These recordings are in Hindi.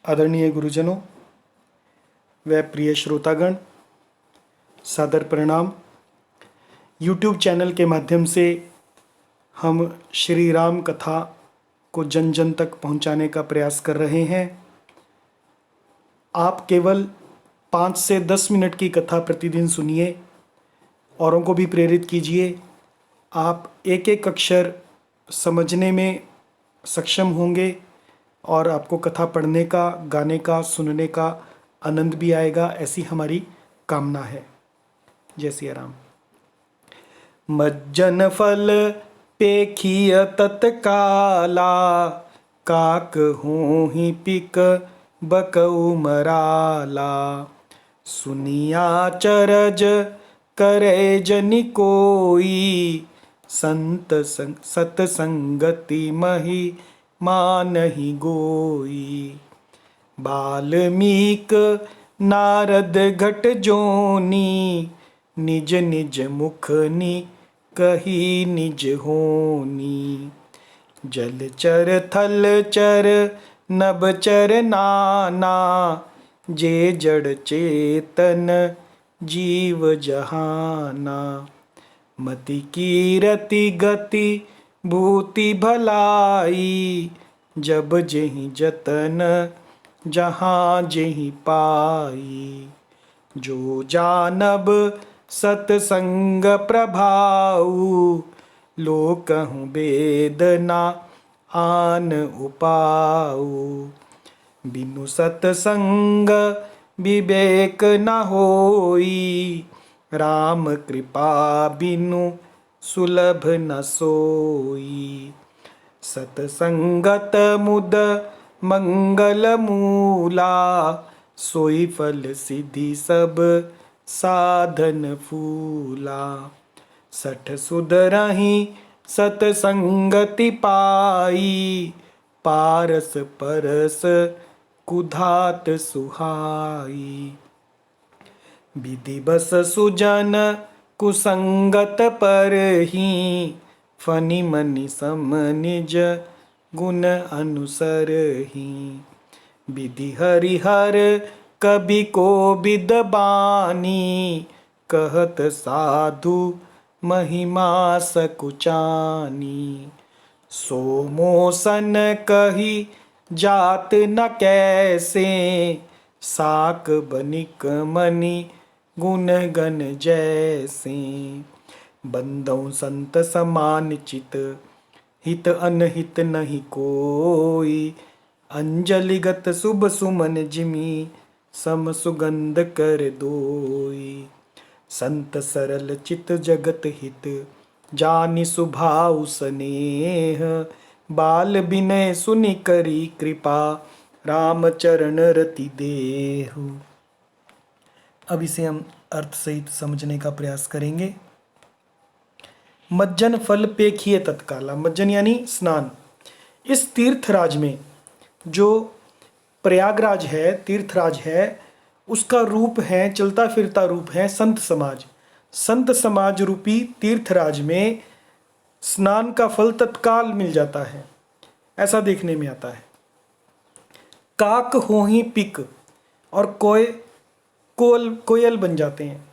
आदरणीय गुरुजनों व प्रिय श्रोतागण, सादर प्रणाम। YouTube चैनल के माध्यम से हम श्री राम कथा को जन जन तक पहुंचाने का प्रयास कर रहे हैं। आप केवल 5 से 10 मिनट की कथा प्रतिदिन सुनिए, औरों को भी प्रेरित कीजिए। आप एक एक अक्षर समझने में सक्षम होंगे और आपको कथा पढ़ने का, गाने का, सुनने का आनंद भी आएगा, ऐसी हमारी कामना है। जय सिया राम। मज्जन फल पेखिय तत्काला, काक होहि पिक बकऊ मराला। सुनिया चरज करे जनि कोई, सतसंगति मही मानहि गोई। बाल्मीक नारद घट जोनी, निज निज मुखनि कही निज होनी। जलचर थलचर नभचर नाना, जे जड़ चेतन जीव जहाना। मति कीरति गति भूति भलाई, जब जेहि जतन जहाँ जेहि पाई। जो जानब सतसंग प्रभाऊ, लोकहु वेदना आन उपाऊ। बिनु सतसंग विवेक न होई, राम कृपा बिनु सुलभ न सोई। सतसंगत मुद मंगल मूला, सोई फल सिद्धि सब साधन फूला। सठ सुधरहि सतसंगति पाई, पारस परस कुधात सुहाई। विधि बस सुजन कुसंगत परहि, फनि मनि सम निज गुण अनुसरहि। विधि हरिहर कवि कोविद बानी, कहत साधु महिमा सकुचानी। सो मोसन कही जात न कैसे, साक बनिक मनि गुण गण जैसे। बंदौ संत समान चित, हित अनहित नहीं कोई। अंजलिगत शुभ सुमन जिमि, सम सुगंध कर दोई। संत सरल चित जगत हित, जानि सुभाउ स्नेह। बाल बिनय सुनि करी कृपा, राम चरण रति देहु। अब इसे हम अर्थ सहित समझने का प्रयास करेंगे। मज्जन फल पेखिए तत्काला, मज्जन यानी स्नान। इस तीर्थराज में, जो प्रयागराज है, तीर्थराज है, उसका रूप है, चलता फिरता रूप है संत समाज। संत समाज रूपी तीर्थराज में स्नान का फल तत्काल मिल जाता है, ऐसा देखने में आता है। काक होहि पिक, और कोयल बन जाते हैं।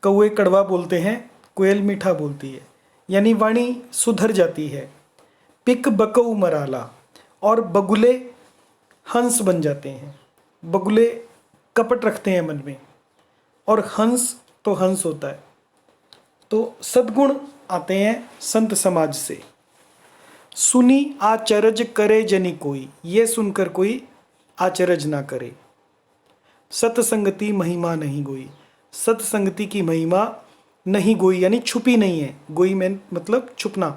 कौए कड़वा बोलते हैं, कोयल मीठा बोलती है, यानी वाणी सुधर जाती है। पिक बकऊ मराला, और बगुले हंस बन जाते हैं। बगुले कपट रखते हैं मन में, और हंस तो हंस होता है। तो सद्गुण आते हैं संत समाज से। सुनी आचरज करे जनि कोई, ये सुनकर कोई आचरज ना करे। सतसंगति महिमा नहीं गोई, सतसंगति की महिमा नहीं गोई यानी छुपी नहीं है। गोई में मतलब छुपना,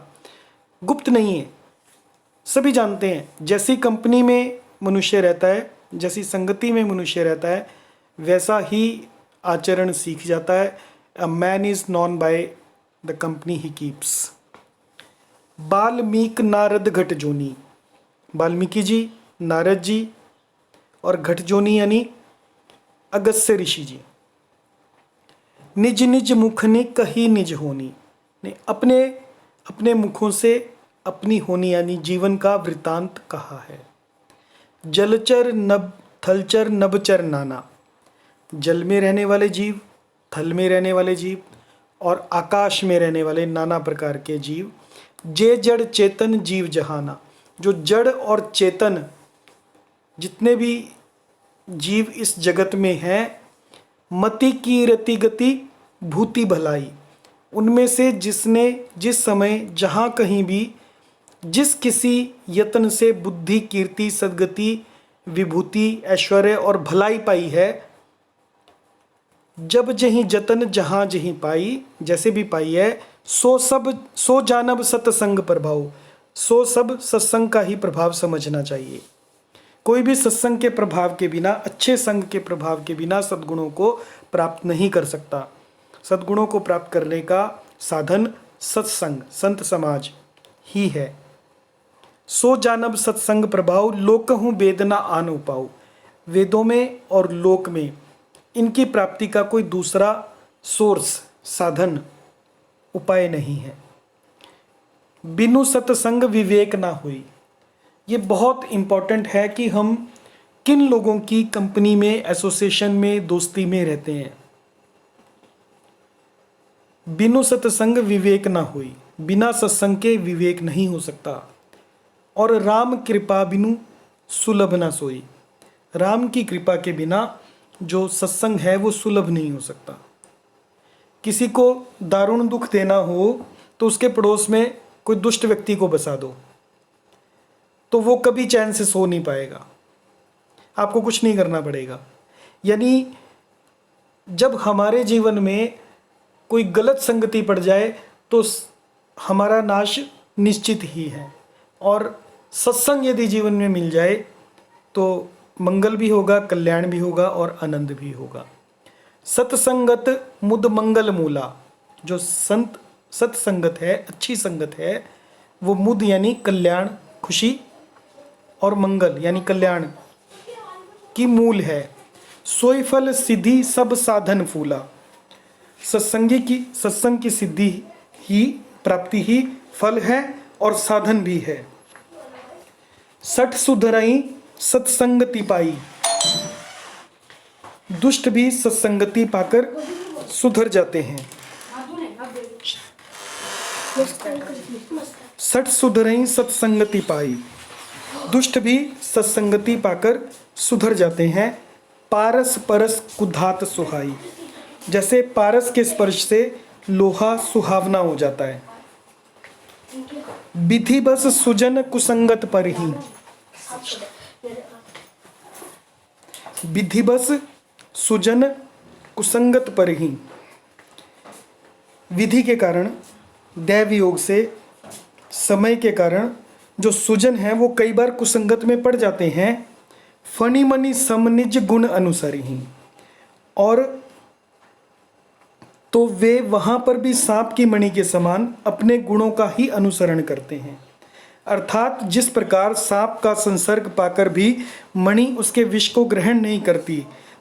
गुप्त नहीं है, सभी जानते हैं। जैसी कंपनी में मनुष्य रहता है, जैसी संगति में मनुष्य रहता है, वैसा ही आचरण सीख जाता है। A man is known by the company he keeps. Balmik Narad घट जोनी, वाल्मीकि जी, नारद जी और घट जोनी यानी अगस्त्य ऋषि जी। निज निज मुखनि कही निज होनी, ने अपने अपने मुखों से अपनी होनी यानी जीवन का वृतांत कहा है। जलचर नभ थलचर नभचर नाना। जल में रहने वाले जीव, थल में रहने वाले जीव और आकाश में रहने वाले नाना प्रकार के जीव। जे जड़ चेतन जीव जहाना। जो जड़ और चेतन जितने भी जीव इस जगत में हैं, मति की रति गति भूति भलाई। उनमें से जिसने जिस समय जहाँ कहीं भी जिस किसी यत्न से बुद्धि कीर्ति सद्गति विभूति ऐश्वर्य और भलाई पाई है, जब जहीं जतन जहाँ जहीं पाई, जैसे भी पाई है, सो जानब सत्संग प्रभाव। सो सब सत्संग का ही प्रभाव समझना चाहिए। कोई भी सत्संग के प्रभाव के बिना, अच्छे संग के प्रभाव के बिना सद्गुणों को प्राप्त नहीं कर सकता। सद्गुणों को प्राप्त करने का साधन सत्संग, संत समाज ही है। सो जानब सत्संग प्रभाव, लोकहूँ वेदना आन उपाऊ। वेदों में और लोक में इनकी प्राप्ति का कोई दूसरा सोर्स, साधन, उपाय नहीं है। बिनु सत्संग विवेक ना हुई। ये बहुत इम्पॉर्टेंट है कि हम किन लोगों की कंपनी में, एसोसिएशन में, दोस्ती में रहते हैं। बिनु सत्संग विवेक ना हुई। बिना सत्संग के विवेक नहीं हो सकता। और राम कृपा बिनु सुलभ ना सोई। राम की कृपा के बिना जो सत्संग है वो सुलभ नहीं हो सकता। किसी को दारुण दुख देना हो तो उसके पड़ोस में कोई दुष्ट व्यक्ति को बसा दो, तो वो कभी चैन से सो नहीं पाएगा। आपको कुछ नहीं करना पड़ेगा। यानी जब हमारे जीवन में कोई गलत संगति पड़ जाए तो हमारा नाश निश्चित ही है। और सत्संग यदि जीवन में मिल जाए तो मंगल भी होगा, कल्याण भी होगा और आनंद भी होगा। सत्संगत मुद मंगल मूला। जो सत्संगत है, अच्छी संगत है, वो मुद यानी कल्याण, खुशी, और मंगल यानी कल्याण की मूल है। सोई फल सिद्धि सब साधन फूला। सत्संग की सिद्धि ही, प्राप्ति ही फल है और साधन भी है। सठ सुधरई सत्संगति पाई। दुष्ट भी सत्संगति पाकर सुधर जाते हैं। सठ सुधरई सत्संगति पाई। दुष्ट भी सत्संगति पाकर सुधर जाते हैं। पारस परस कुधात सुहाई। जैसे पारस के स्पर्श से लोहा सुहावना हो जाता है। विधि बस सुजन कुसंगत पर ही। विधि बस सुजन कुसंगत पर ही। विधि के कारण, दैव योग से, समय के कारण जो सुजन है वो कई बार कुसंगत में पड़ जाते हैं। फनी मनी समनिज गुण अनुसारी ही। और तो वे वहाँ पर भी सांप की मणि के समान अपने गुणों का ही अनुसरण करते हैं। अर्थात जिस प्रकार सांप का संसर्ग पाकर भी मणि उसके विष को ग्रहण नहीं करती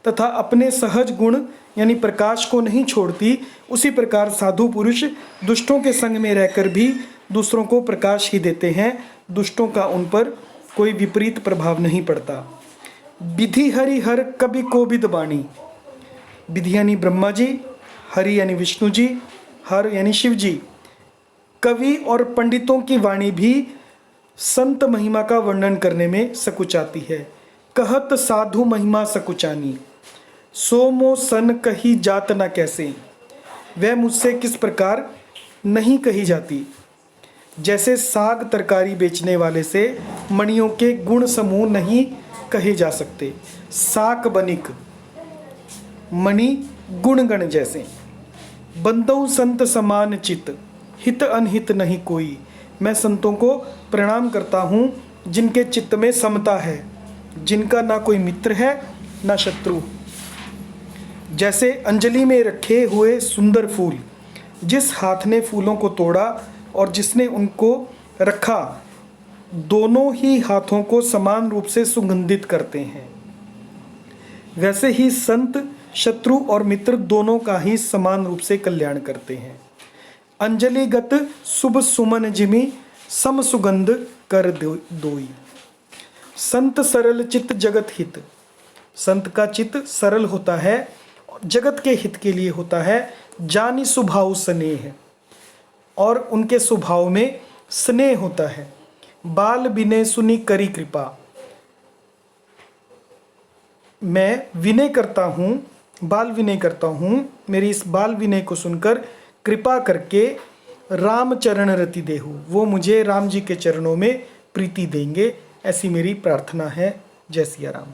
तथा अपने सहज गुण यानी प्रकाश को नहीं छोड़ती, उसी प्रकार साधु पुरुष दुष्टों के संग में रहकर भी दूसरों को प्रकाश ही देते हैं। दुष्टों का उन पर कोई विपरीत प्रभाव नहीं पड़ता। विधि हरि हर कवि कोविद वाणी। विधि यानी ब्रह्मा जी, हरि यानी विष्णु जी, हर यानी शिव जी। कवि और पंडितों की वाणी भी संत महिमा का वर्णन करने में सकुचाती है। कहत साधु महिमा सकुचानी। सोमो सन कही जात न कैसे। वह मुझसे किस प्रकार नहीं कही जाती। जैसे साग तरकारी बेचने वाले से मणियों के गुण समूह नहीं कहे जा सकते। साक बनिक मणि गुणगण जैसे। बंदौ संत समान चित, हित अनहित नहीं कोई। मैं संतों को प्रणाम करता हूँ जिनके चित्त में समता है, जिनका ना कोई मित्र है ना शत्रु। जैसे अंजलि में रखे हुए सुंदर फूल, जिस हाथ ने फूलों को तोड़ा और जिसने उनको रखा, दोनों ही हाथों को समान रूप से सुगंधित करते हैं। वैसे ही संत शत्रु और मित्र दोनों का ही समान रूप से कल्याण करते हैं। अंजलिगत शुभ सुमन जिमि सम सुगंध कर दोई। संत सरल चित्त जगत हित, संत का चित्त सरल होता है, जगत के हित के लिए होता है। जानि स्वभाव स्नेह, और उनके स्वभाव में स्नेह होता है। बाल विनय सुनी करी कृपा, मैं विनय करता हूँ, बाल विनय करता हूँ, मेरी इस बाल विनय को सुनकर कृपा करके राम चरण रति देहु, वो मुझे राम जी के चरणों में प्रीति देंगे। ऐसी मेरी प्रार्थना है। जय सिया राम।